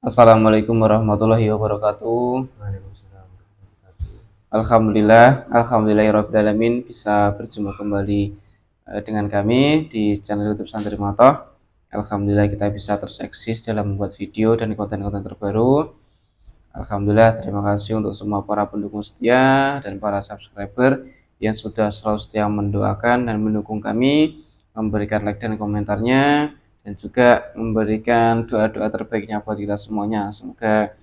Assalamualaikum warahmatullahi wabarakatuh. Waalaikumsalam warahmatullahi wabarakatuh. Alhamdulillahirrahmanirrahim bisa berjumpa kembali dengan kami di channel YouTube Santri Matoh. Alhamdulillah kita bisa terus eksis dalam membuat video dan konten-konten terbaru. Alhamdulillah, terima kasih untuk semua para pendukung setia dan para subscriber yang sudah selalu setia mendoakan dan mendukung kami, memberikan like dan komentarnya, dan juga memberikan doa-doa terbaiknya buat kita semuanya. Semoga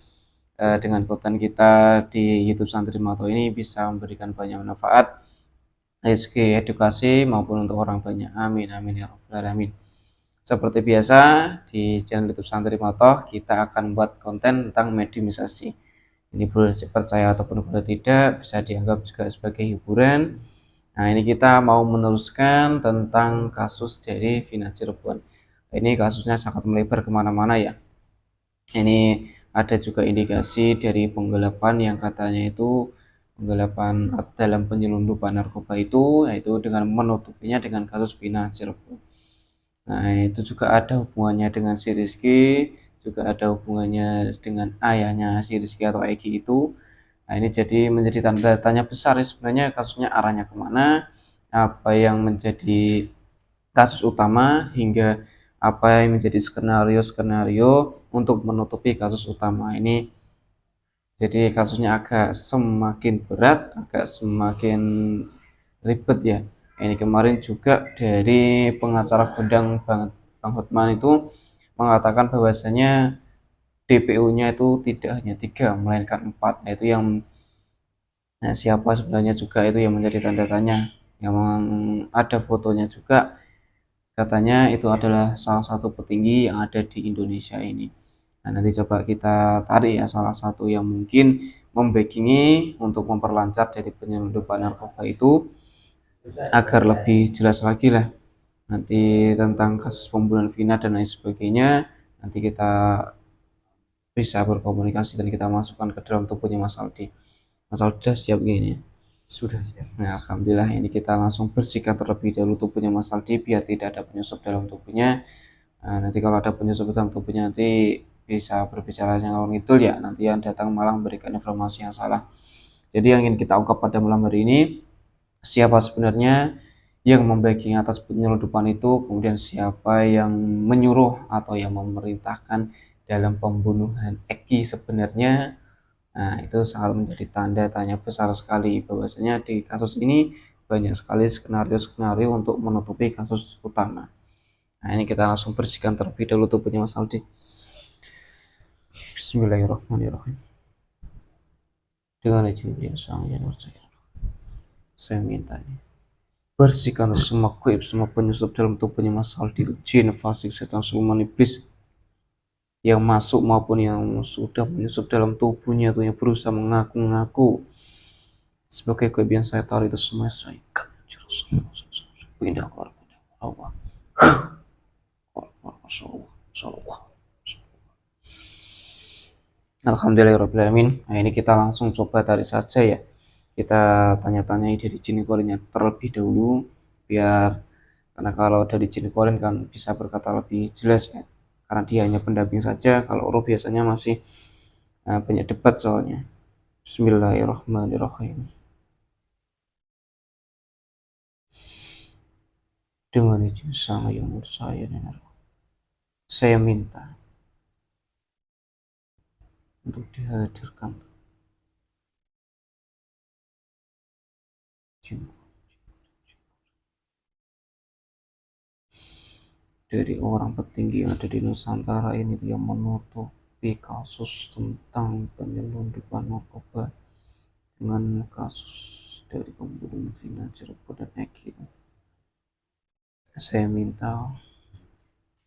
dengan konten kita di YouTube Santri Mato ini bisa memberikan banyak manfaat, rezeki, edukasi maupun untuk orang banyak. Amin amin ya rabbal alamin. Seperti biasa di channel YouTube Santri Mato kita akan buat konten tentang mediumisasi. Ini boleh percaya ataupun boleh tidak, bisa dianggap juga sebagai hiburan. Nah, ini kita mau meneruskan tentang kasus dari Vina Cirebon. Ini kasusnya sangat melebar kemana-mana ya. Ini ada juga indikasi dari penggelapan yang katanya itu penggelapan dalam penyelundupan narkoba itu, yaitu dengan menutupinya dengan kasus Vina Cirebon. Nah, itu juga ada hubungannya dengan si Rizky, juga ada hubungannya dengan ayahnya si Rizky atau Egi itu. Nah, ini jadi menjadi tanda tanya besar sebenarnya kasusnya arahnya kemana, apa yang menjadi kasus utama, hingga apa yang menjadi skenario-skenario untuk menutupi kasus utama ini. Jadi kasusnya agak semakin berat, agak semakin ribet ya. Ini kemarin juga dari pengacara Gondang Bang Hotman itu mengatakan bahwasanya DPO-nya itu tidak hanya 3 melainkan 4, yaitu yang siapa sebenarnya juga itu yang menjadi tanda tanya. Yang ada fotonya juga, katanya itu adalah salah satu petinggi yang ada di Indonesia ini. Nah, nanti coba kita tarik ya salah satu yang mungkin membackingi untuk memperlancar dari penyelundupan narkoba itu agar lebih jelas lagi lah nanti tentang kasus pembunuhan Vina dan lain sebagainya. Nanti kita bisa berkomunikasi dan kita masukkan ke dalam tubuhnya Mas Aldi. Mas Aldi sudah siap gini. Sudah siap. Nah, alhamdulillah ini kita langsung bersihkan terlebih dahulu tubuhnya Mas Aldi biar tidak ada penyusup dalam tubuhnya. Nah, nanti kalau ada penyusup dalam tubuhnya nanti bisa berbicara yang ngalor ngidul ya, nanti yang datang malah memberikan informasi yang salah. Jadi yang ingin kita ungkap pada malam hari ini, siapa sebenarnya yang membacking atas penyelundupan itu, kemudian siapa yang menyuruh atau yang memerintahkan dalam pembunuhan Eki sebenarnya. Nah, itu sangat menjadi tanda tanya besar sekali bahwasanya di kasus ini banyak sekali skenario-skenario untuk menutupi kasus utama. Nah, ini kita langsung bersihkan terlebih dahulu tubuhnya Mas Aldi. Bismillahirrahmanirrahim. Dengan izin yang sangat percaya, saya minta ini. Bersihkan semua kuib, semua penyusup dalam tubuhnya Mas Aldi, jin, fasik, setan, siluman, iblis yang masuk maupun yang sudah menyusup dalam tubuhnya itu, yang berusaha mengaku-ngaku sebagai kuib yang saya tahu itu semua saya pindah keluar, Allah. Alhamdulillahirrahmanirrahim. Nah, ini kita langsung coba tarik saja ya. Kita tanya-tanyai dari jin korinnya terlebih dahulu, biar karena kalau dari jin korin kan bisa berkata lebih jelas ya. Karena dia hanya pendamping saja, kalau roh biasanya masih banyak debat soalnya. Bismillahirrahmanirrahim. Dengan izin Sang Yang Percaya, saya minta untuk dihadirkan jin dari orang petinggi yang ada di Nusantara ini yang menutupi kasus tentang penyelundupan narkoba dengan kasus dari pembunuhan Vina Cirebon dan Eki. Saya minta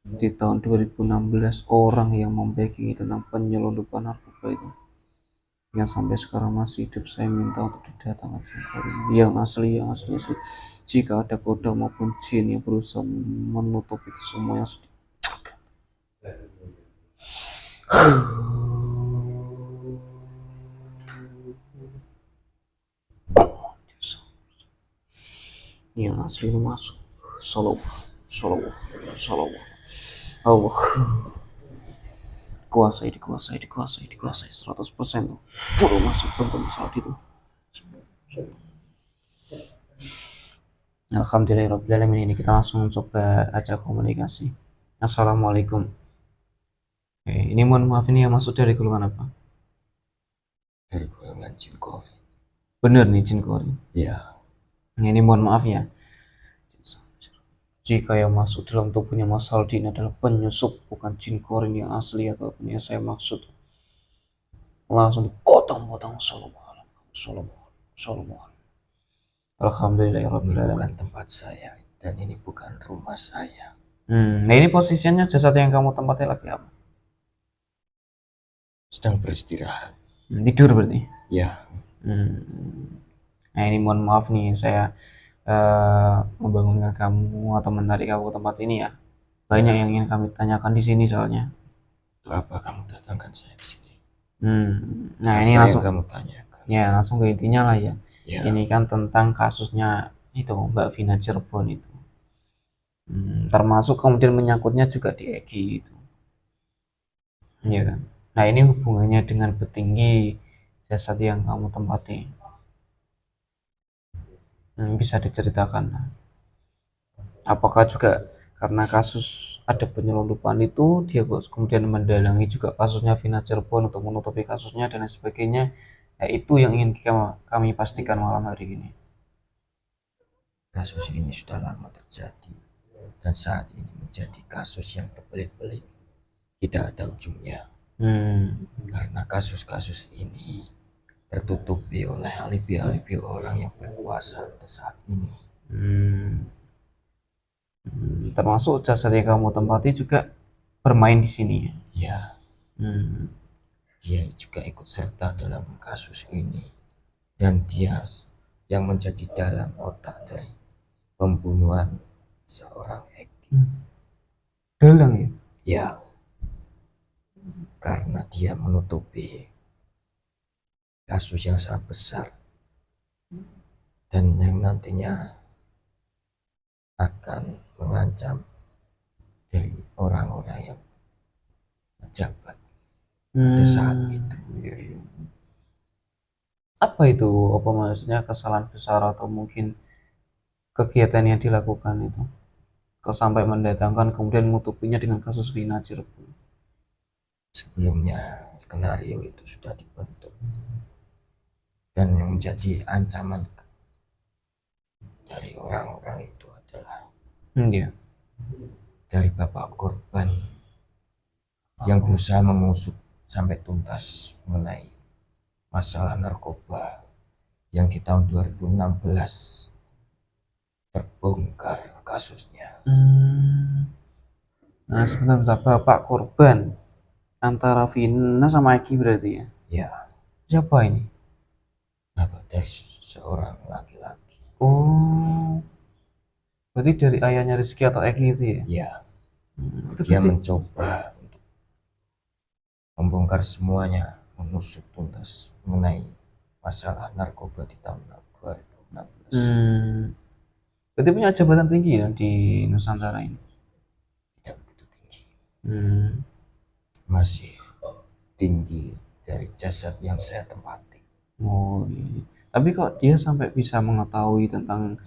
di tahun 2016 orang yang membackingi tentang penyelundupan narkoba itu yang sampai sekarang masih hidup, saya minta untuk didatangkan yang asli, yang asli. Jika ada kodam maupun jin yang berusaha menutup itu semua yang sedih, yang asli masuk. Salawat, salawat, salawat. Allah. dikuasai 100% tuh. Full masuk contoh misal itu. Alhamdulillahirobbilalamin, ini kita langsung coba aja komunikasi. Assalamualaikum. Ini mohon maaf, ini yang masuk dari golongan apa? Dari golongan jin kori. Bener nih jin kori. Ya. Ini mohon maaf ya. Jika yang masuk dalam tubuhnya Mas Saldi ini adalah penyusup, bukan jin korin yang asli ataupun yang saya maksud, langsung dipotong-potong. Sallallahu Ini Alhamdulillahirobbilalamin. bukan tempat saya dan ini bukan rumah saya. Nah ini posisinya jasad yang kamu tempati lagi apa? Sedang beristirahat. Tidur berarti? Ya. Nah ini mohon maaf nih, saya membangunkan kamu atau menarik kamu ke tempat ini ya. Banyak yang ingin kami tanyakan di sini soalnya. Untuk apa kamu datangkan saya ke sini? Nah ini Apa langsung yang kamu tanyakan? ya langsung ke intinya lah ya. Ya. Ini kan tentang kasusnya itu Mbak Vina Cirebon itu. Termasuk kemudian menyangkutnya juga di Egi itu. Iya kan. Nah ini hubungannya dengan petinggi jasad yang kamu tempati. Bisa diceritakan. Apakah juga karena kasus ada penyelundupan itu dia kemudian mendalangi juga kasusnya Vina Cirebon untuk menutupi kasusnya dan lain sebagainya? Ya, itu yang ingin kami pastikan malam hari ini. Kasus ini sudah lama terjadi dan saat ini menjadi kasus yang berbelit-belit. Tidak ada ujungnya. Karena kasus-kasus ini tertutupi oleh alibi-alibi orang yang berkuasa pada saat ini. Termasuk jasad yang kamu tempati juga bermain di sini ya? Ya. Dia juga ikut serta dalam kasus ini dan dia yang menjadi dalam otak dari pembunuhan seorang Egi. Dalang ya? Ya. Karena dia menutupi kasus yang sangat besar dan yang nantinya akan mengancam dari orang-orang yang pejabat pada saat itu. Iya. Apa itu? Apa maksudnya kesalahan besar atau mungkin kegiatan yang dilakukan itu sampai mendatangkan kemudian menutupinya dengan kasus Vina Cirebon? Sebelumnya skenario itu sudah dibentuk dan yang menjadi ancaman dari orang-orang itu adalah dari bapak korban yang berusaha mengusut sampai tuntas mengenai masalah narkoba yang di tahun 2016 terbongkar kasusnya. Nah sebentar, bapak korban antara Vina sama Eki berarti ya? Ya. Siapa ini? Bapak dari seorang laki-laki. Oh, berarti dari ayahnya Rizky atau Eki itu ya? Ya. Itu Dia berarti mencoba untuk membongkar semuanya, mengusut tuntas mengenai masalah narkoba di tahun 2016. Berarti punya jabatan tinggi ya di Nusantara ini? Tidak begitu tinggi. Masih tinggi dari jasad yang saya tempati. Oh iya. Tapi kok dia sampai bisa mengetahui tentang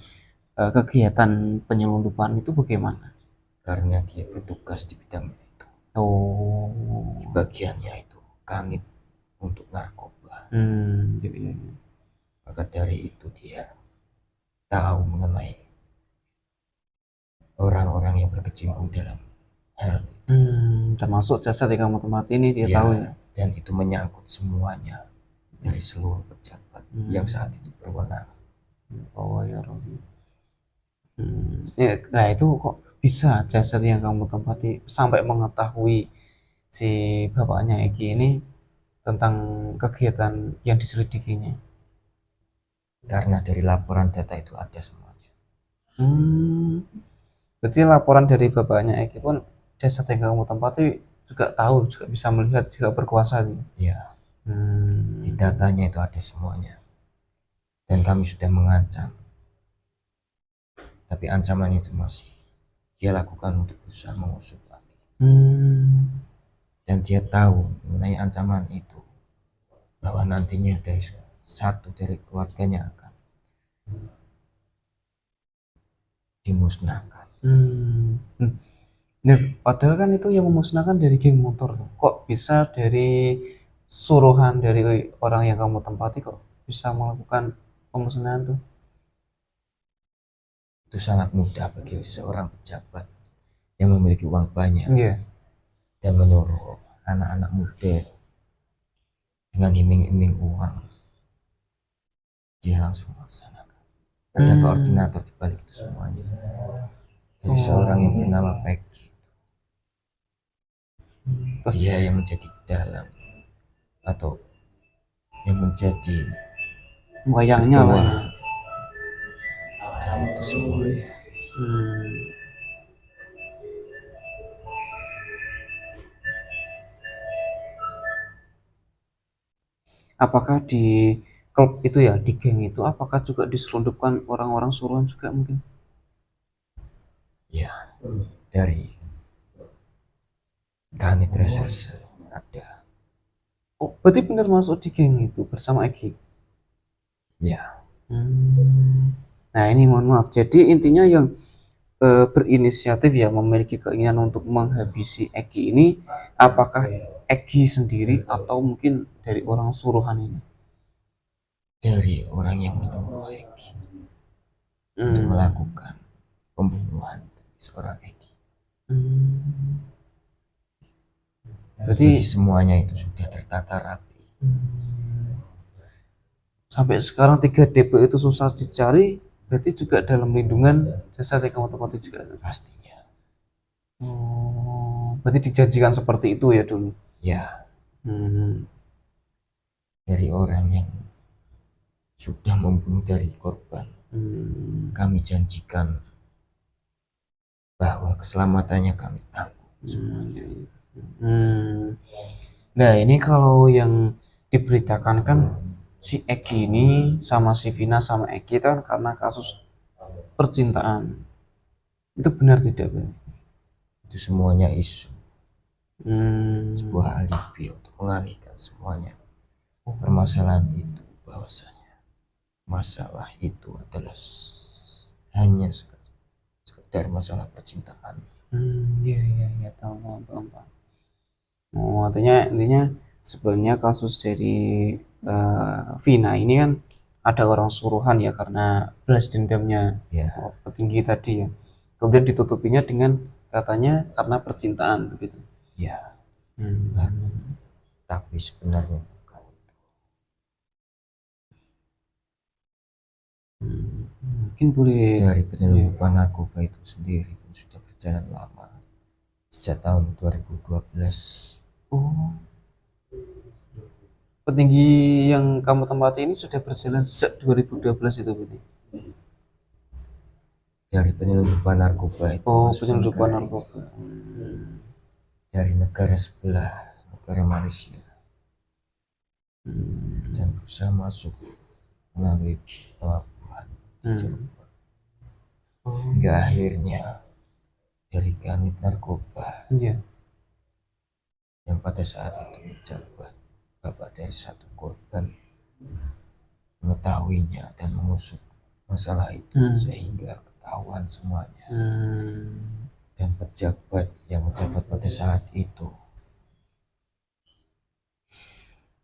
kegiatan penyelundupan itu bagaimana? Karena dia bertugas di bidangnya itu. Oh. Di bagiannya itu kanit untuk narkoba. Iya. Maka dari itu dia tahu mengenai orang-orang yang berkecimpung dalam hal itu. Termasuk jasad yang kamu tempati ini dia tahu ya? Dan itu menyangkut semuanya dari seluruh pejabat yang saat itu berwenang. Oh ya Robi. Nah itu kok bisa jasad yang kamu tempati sampai mengetahui si bapaknya Eki ini tentang kegiatan yang diselidikinya? Karena dari laporan data itu ada semuanya. Berarti laporan dari bapaknya Eki pun jasad yang kamu tempati juga tahu, juga bisa melihat, juga berkuasa gitu? Ya. Di datanya itu ada semuanya. Dan kami sudah mengancam. Tapi ancaman itu masih dia lakukan untuk berusaha mengusut lagi. Dan dia tahu mengenai ancaman itu, bahwa nantinya dari satu dari keluarganya akan dimusnahkan. Nah, padahal kan itu yang memusnahkan dari geng motor. Kok bisa dari suruhan dari orang yang kamu tempati kok bisa melakukan pemusnahan tuh? Itu sangat mudah bagi seorang pejabat yang memiliki uang banyak dan menyuruh anak-anak muda dengan iming-iming uang, dia langsung laksanakan. Ada koordinator di balik itu semuanya, dari seorang yang bernama Peggy. Dia yang menjadi dalang atau yang menjadi wayangnya lah ya. Dari itu semuanya. Apakah di klub itu ya, di geng itu, apakah juga diselundupkan orang-orang suruhan juga mungkin? Ya, dari Kanit Reserse ada. Oh, berarti benar masuk di geng itu bersama Egi? Ya. Nah ini mohon maaf, jadi intinya yang berinisiatif ya, memiliki keinginan untuk menghabisi Egi ini, apakah Egi sendiri atau mungkin dari orang suruhan ini? Dari orang yang menyuruh Egi untuk melakukan pembunuhan seorang Egi. Jadi semuanya itu sudah tertata rapi. Sampai sekarang 3 DP itu susah dicari, berarti juga dalam lindungan jasa kamu tempati juga pastinya. Berarti dijanjikan seperti itu ya dulu ya. Dari orang yang sudah membunuh dari korban, kami janjikan bahwa keselamatannya kami tanggung. Nah ini kalau yang diberitakan kan si Egi ini sama si Vina sama Egi itu kan karena kasus percintaan, itu benar tidak Bang? Itu semuanya isu, sebuah alibi untuk mengalihkan semuanya permasalahan itu, bahwasanya masalah itu adalah hanya sekedar masalah percintaan. Iya tahu Bang. Artinya intinya sebenarnya kasus dari Vina ini kan ada orang suruhan ya, karena balas dendamnya petinggi tadi ya, kemudian ditutupinya dengan katanya karena percintaan begitu ya. Tapi sebenarnya bukan. Mungkin boleh dari penyelundupan narkoba itu sendiri pun sudah berjalan lama, sejak tahun 2012. Petinggi yang kamu tempati ini sudah berjalan sejak 2012 itu berarti? Dari penyelundupan narkoba itu. Penyelundupan narkoba dari negara sebelah, negara Malaysia, dan berusaha masuk melalui pelabuhan Cirebon. Hingga akhirnya dari kanit narkoba yang pada saat itu menjabat bapak dari satu korban mengetahuinya dan mengusut masalah itu sehingga ketahuan semuanya. Dan pejabat yang menjabat pada saat itu,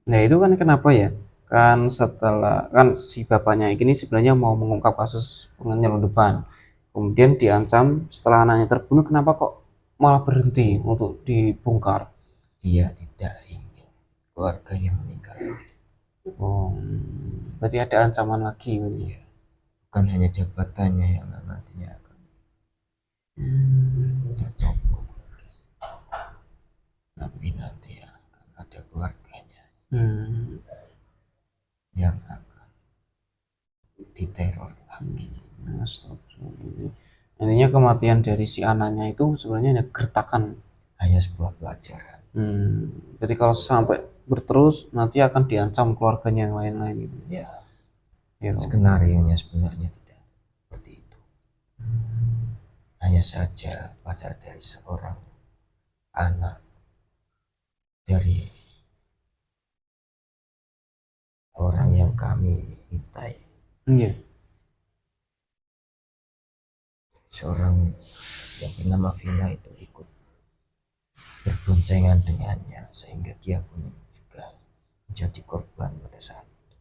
nah itu kan kenapa ya, kan setelah kan si bapaknya ini sebenarnya mau mengungkap kasus penyelundupan, kemudian diancam setelah anaknya terbunuh, kenapa kok malah berhenti untuk dibongkar? Dia tidak ingin keluarganya meninggal. Berarti ada ancaman lagi ya. Bukan hanya jabatannya yang nantinya akan tercopot, tapi nanti akan ada keluarganya yang akan diteror lagi. Intinya kematian dari si anaknya itu sebenarnya hanya gertakan, hanya sebuah pelajaran. Jadi kalau sampai berterus nanti akan diancam keluarganya yang lain-lain gitu. Skenario nya sebenarnya tidak seperti itu. Hanya saja pacar dari seorang anak dari orang yang kami intai. Iya. Seorang yang bernama Vina itu ikut berboncengan dengannya sehingga dia pun juga menjadi korban pada saat itu.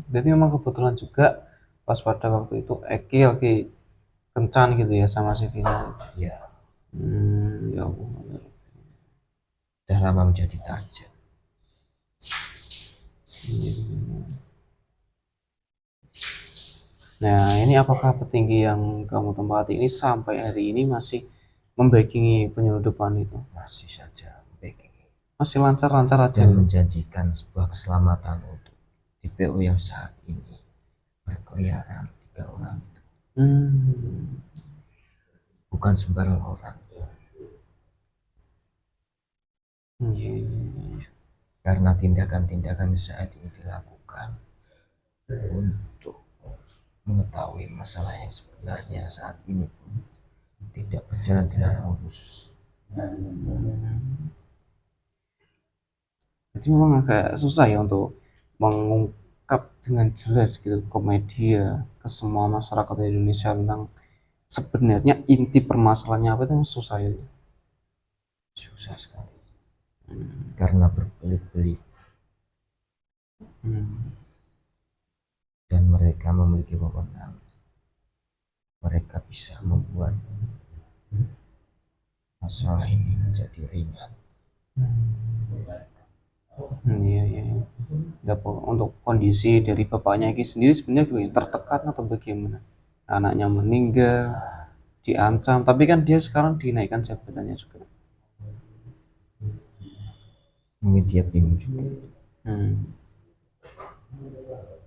Jadi memang kebetulan juga pas pada waktu itu Eki lagi kencan gitu ya sama si Vina. Ya, Ya Allah. sudah lama menjadi target. Nah, ini apakah petinggi yang kamu tempati ini sampai hari ini masih membackingi penyelundupan itu? Masih saja backing Masih lancar-lancar aja. dan menjanjikan sebuah keselamatan untuk DPO yang saat ini berkeliaran 3 orang itu. Bukan sembarang orang. Karena tindakan-tindakan saat ini dilakukan untuk mengetahui masalah yang sebenarnya saat ini pun tidak berjalan dengan mulus. Jadi memang agak susah ya untuk mengungkap dengan jelas gitu ke media, ke semua masyarakat Indonesia tentang sebenarnya inti permasalahannya apa, itu susah ya. Susah sekali. Karena berbelit-belit. Dan mereka memiliki wewenang. Mereka bisa membuat masalah ini menjadi ringan. Iya, iya. Untuk kondisi dari bapaknya Eki sendiri sebenarnya gimana? Tertekan atau bagaimana? Anaknya meninggal, diancam, tapi kan dia sekarang dinaikkan jabatannya juga. Mungkin dia bingung juga.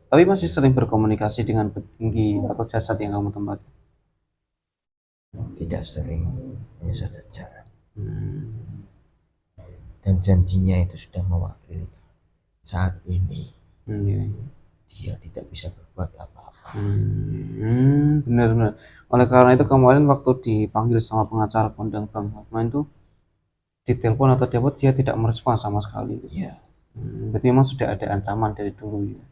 Tapi masih sering berkomunikasi dengan petinggi atau jasad yang kamu tempati? Tidak sering, hanya saja jarang. Dan janjinya itu sudah mewakili saat ini. Dia tidak bisa berbuat apa-apa. Benar-benar. Oleh karena itu kemarin waktu dipanggil sama pengacara kondang Bang Hotman itu ditelepon atau dapat, dia tidak merespon sama sekali. Ya. Berarti memang sudah ada ancaman dari dulu ya.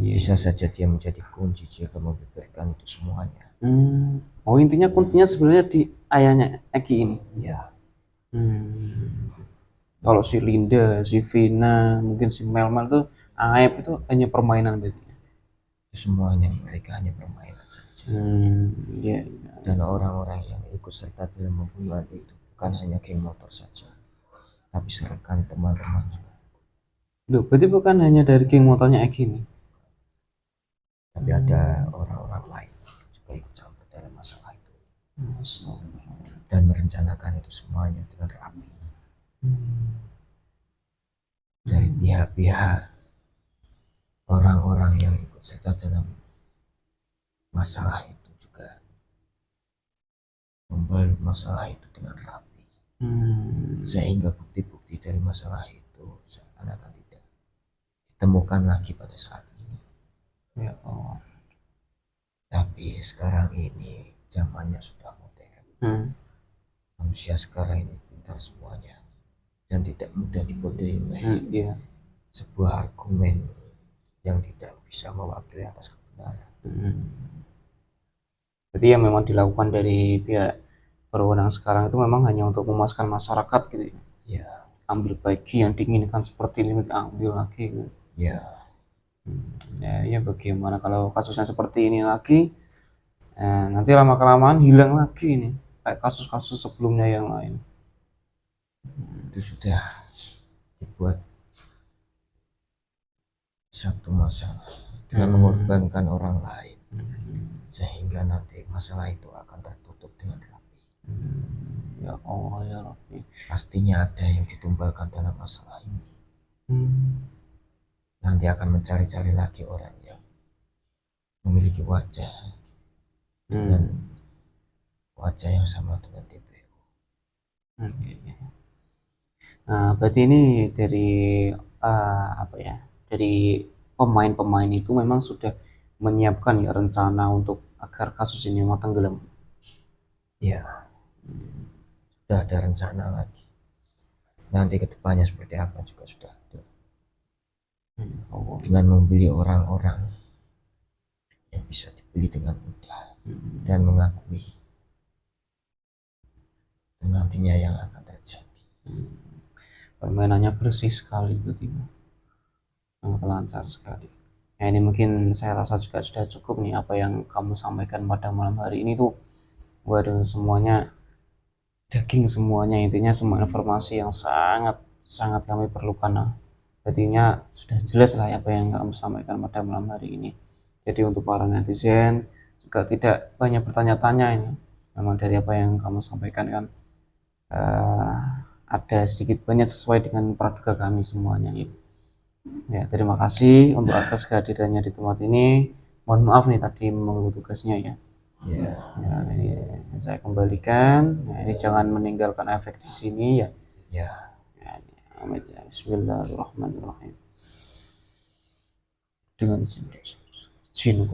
Bisa saja dia menjadi kunci jika membeberkan itu semuanya. Oh, intinya kuncinya sebenarnya di ayahnya Eki ini. Ya. Kalau si Linda, si Vina, mungkin si Melmel itu Aep itu hanya permainan berarti. Semuanya mereka hanya permainan saja. Yeah. Dan orang-orang yang ikut serta dalam pembunuhan itu bukan hanya geng motor saja, tapi serahkan teman-teman juga. Loh, berarti bukan hanya dari geng motornya Eki ini, tapi ada orang-orang lain juga ikut campur dalam masalah itu. Dan merencanakan itu semuanya dengan rapi. Dari pihak-pihak orang-orang yang ikut serta dalam masalah itu juga membalut masalah itu dengan rapi. Sehingga bukti-bukti dari masalah itu seakan-akan tidak ditemukan lagi pada saat ini. Ya Allah. Tapi sekarang ini zamannya sudah modern. Manusia sekarang ini pintar semuanya dan tidak mudah dibodohi oleh sebuah argumen yang tidak bisa mewakili atas kebenaran. Jadi yang memang dilakukan dari pihak berwenang sekarang itu memang hanya untuk memuaskan masyarakat gitu ya. Ya. Ambil bagi yang diinginkan seperti ini, ambil lagi gitu. Ya. Ya bagaimana kalau kasusnya seperti ini lagi, nanti lama-kelamaan hilang lagi ini kayak kasus-kasus sebelumnya yang lain. Itu sudah dibuat satu masalah dengan mengorbankan orang lain, sehingga nanti masalah itu akan tertutup dengan rapi. Ya Allah ya Rabbi. Pastinya ada yang ditumbalkan dalam masalah ini. Nanti akan mencari-cari lagi orang yang memiliki wajah dengan wajah yang sama dengan DPO. Nah, berarti ini dari dari pemain-pemain itu memang sudah menyiapkan ya rencana untuk agar kasus ini mau tenggelam. Ya, sudah ada rencana lagi. nanti kedepannya seperti apa juga sudah ada. Oh, Dengan membeli orang-orang yang bisa dibeli dengan mudah dan mengakui nantinya yang akan terjadi. Permainannya bersih sekali begitu, sangat lancar sekali. Nah, ini mungkin saya rasa juga sudah cukup nih apa yang kamu sampaikan pada malam hari ini tuh. Waduh, semuanya daging semuanya, intinya semua informasi yang sangat sangat kami perlukan. Nah, jadinya sudah jelas lah apa yang kamu sampaikan pada malam hari ini. Jadi untuk para netizen juga tidak banyak bertanya-tanya ini. Memang dari apa yang kamu sampaikan kan ada sedikit banyak sesuai dengan praduga kami semuanya gitu. Ya, terima kasih untuk atas kehadirannya di tempat ini. Mohon maaf nih tadi mengganggu tugasnya ya. Ya, ini saya kembalikan. Nah, ini jangan meninggalkan efek di sini ya. Ya. Amin. Bismillahirrahmanirrahim. Dengan jin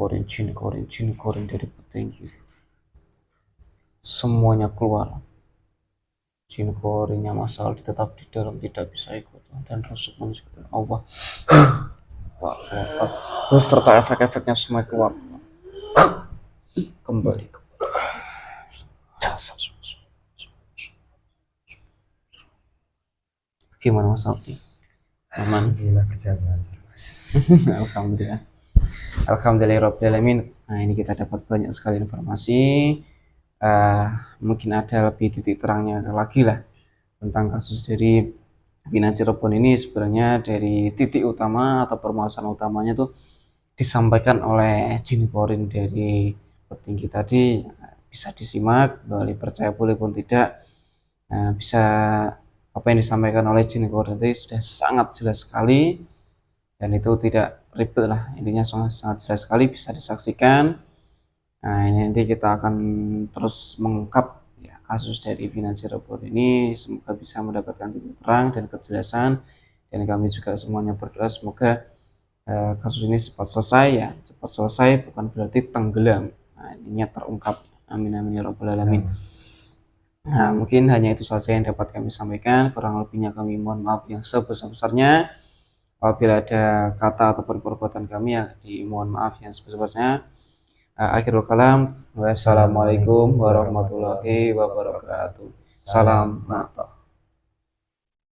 korin dari petinggi. Semuanya keluar. Jin korinnya masal tetap di dalam, tidak bisa ikut dan rusuk manusia Allah. Beserta efek-efeknya semua keluar. Kembali. Gimana Mas Aldi? Aman? Alhamdulillah kerjaan lancar, Mas. Alhamdulillah. Alhamdulillahirrahmanirrahim. Nah, ini kita dapat banyak sekali informasi. Mungkin ada lebih titik terangnya lagi lah tentang kasus dari Vina Cirebon ini. Sebenarnya dari titik utama atau permasalahan utamanya tuh disampaikan oleh jin korin dari petinggi tadi. Bisa disimak, boleh percaya boleh pun tidak. Bisa apa yang disampaikan oleh jin korin tadi sudah sangat jelas sekali, dan itu tidak ribet lah, intinya sangat jelas sekali, bisa disaksikan. Nah, ini nanti kita akan terus mengungkap ya, kasus dari Vina Cirebon ini. Semoga bisa mendapatkan titik terang dan kejelasan, dan kami juga semuanya berdoa semoga kasus ini cepat selesai ya, cepat selesai bukan berarti tenggelam. Nah, ininya terungkap, amin amin ya rabbal alamin. Nah, mungkin hanya itu saja yang dapat kami sampaikan, kurang lebihnya kami mohon maaf yang sebesar-besarnya. Apabila ada kata ataupun perbuatan kami ya dimohon maaf yang sebesar-besarnya. Akhirul kalam, wassalamualaikum warahmatullahi wabarakatuh. Salam mata.